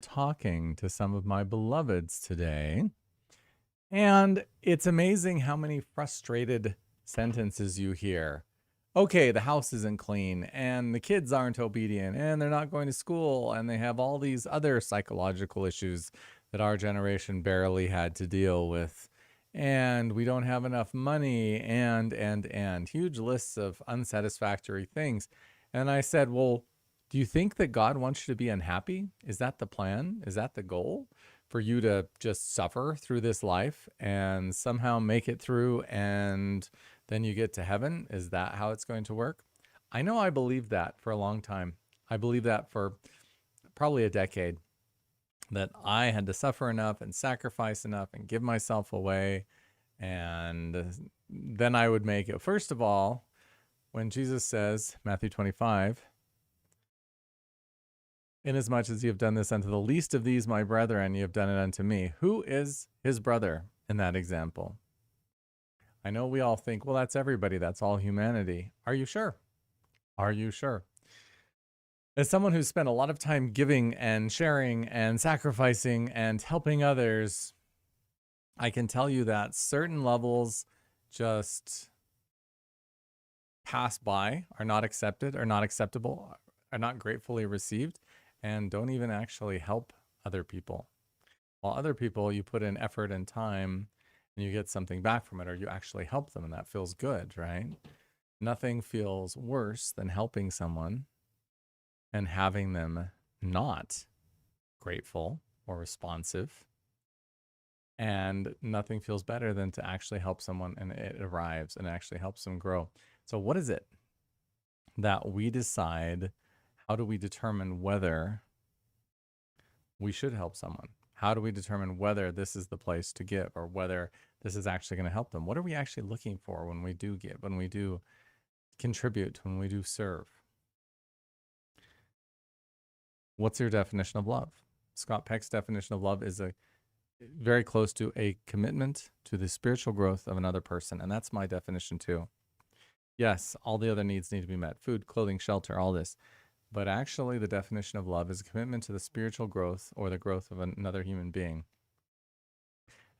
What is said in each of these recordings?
talking to some of my beloveds today. And it's amazing how many frustrated sentences you hear. Okay, the house isn't clean, and the kids aren't obedient, and they're not going to school, and they have all these other psychological issues that our generation barely had to deal with. And we don't have enough money, and huge lists of unsatisfactory things. And I said, well, do you think that God wants you to be unhappy? Is that the plan? Is that the goal? For you to just suffer through this life and somehow make it through and then you get to heaven? Is that how it's going to work? I know I believed that for a long time. I believed that for probably a decade, that I had to suffer enough and sacrifice enough and give myself away. And then I would make it. First of all, when Jesus says, Matthew 25, inasmuch as you have done this unto the least of these, my brethren, you have done it unto me. Who is his brother in that example? I know we all think, well, that's everybody. That's all humanity. Are you sure? Are you sure? As someone who's spent a lot of time giving and sharing and sacrificing and helping others, I can tell you that certain levels just pass by, are not accepted, are not acceptable, are not gratefully received, and don't even actually help other people. While other people, you put in effort and time and you get something back from it, or you actually help them, and that feels good, right? Nothing feels worse than helping someone and having them not grateful or responsive. And nothing feels better than to actually help someone and it arrives and actually helps them grow. So, what is it that we decide? How do we determine whether we should help someone? How do we determine whether this is the place to give or whether this is actually going to help them? What are we actually looking for when we do give, when we do contribute, when we do serve? What's your definition of love? Scott Peck's definition of love is very close to a commitment to the spiritual growth of another person. And that's my definition too. Yes, all the other needs need to be met: food, clothing, shelter, all this. But actually, the definition of love is a commitment to the spiritual growth or the growth of another human being.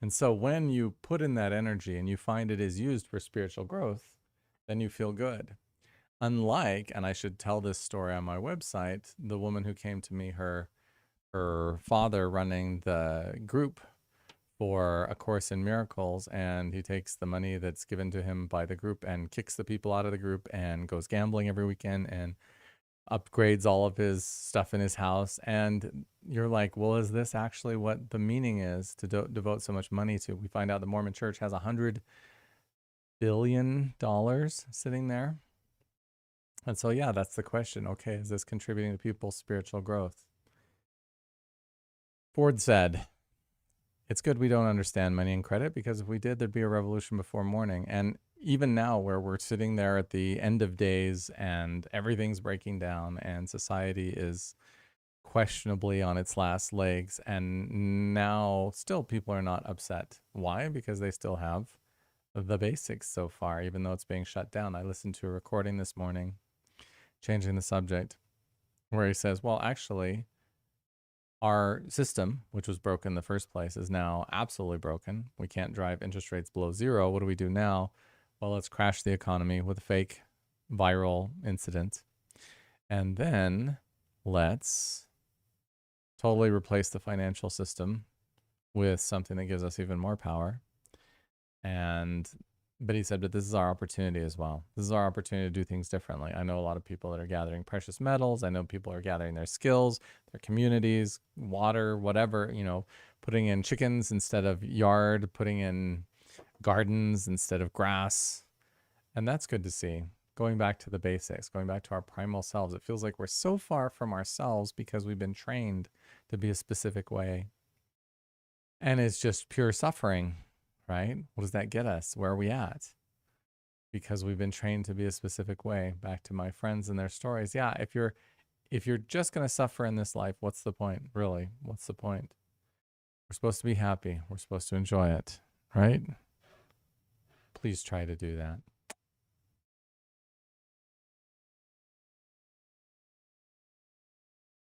And so when you put in that energy and you find it is used for spiritual growth, then you feel good. Unlike, and I should tell this story on my website, the woman who came to me, her father running the group for A Course in Miracles, and he takes the money that's given to him by the group and kicks the people out of the group and goes gambling every weekend and upgrades all of his stuff in his house. And you're like, well, is this actually what the meaning is to devote so much money to? We find out the Mormon Church has $100 billion sitting there. And so, yeah, that's the question. Okay, is this contributing to people's spiritual growth? Ford said, it's good we don't understand money and credit, because if we did, there'd be a revolution before morning. And even now, where we're sitting there at the end of days and everything's breaking down and society is questionably on its last legs, and now still people are not upset. Why? Because they still have the basics so far, even though it's being shut down. I listened to a recording this morning, changing the subject, where he says, well, actually, our system, which was broken in the first place, is now absolutely broken. We can't drive interest rates below zero. What do we do now? Well, let's crash the economy with a fake viral incident. And then let's totally replace the financial system with something that gives us even more power. But he said, but this is our opportunity as well. This is our opportunity to do things differently. I know a lot of people that are gathering precious metals. I know people are gathering their skills, their communities, water, whatever, putting in chickens instead of yard, putting in gardens instead of grass. And that's good to see. Going back to the basics, going back to our primal selves. It feels like we're so far from ourselves because we've been trained to be a specific way. And it's just pure suffering, right? What does that get us? Where are we at? Because we've been trained to be a specific way. Back to my friends and their stories. Yeah, if you're just going to suffer in this life, what's the point? Really, what's the point? We're supposed to be happy. We're supposed to enjoy it, right? Please try to do that.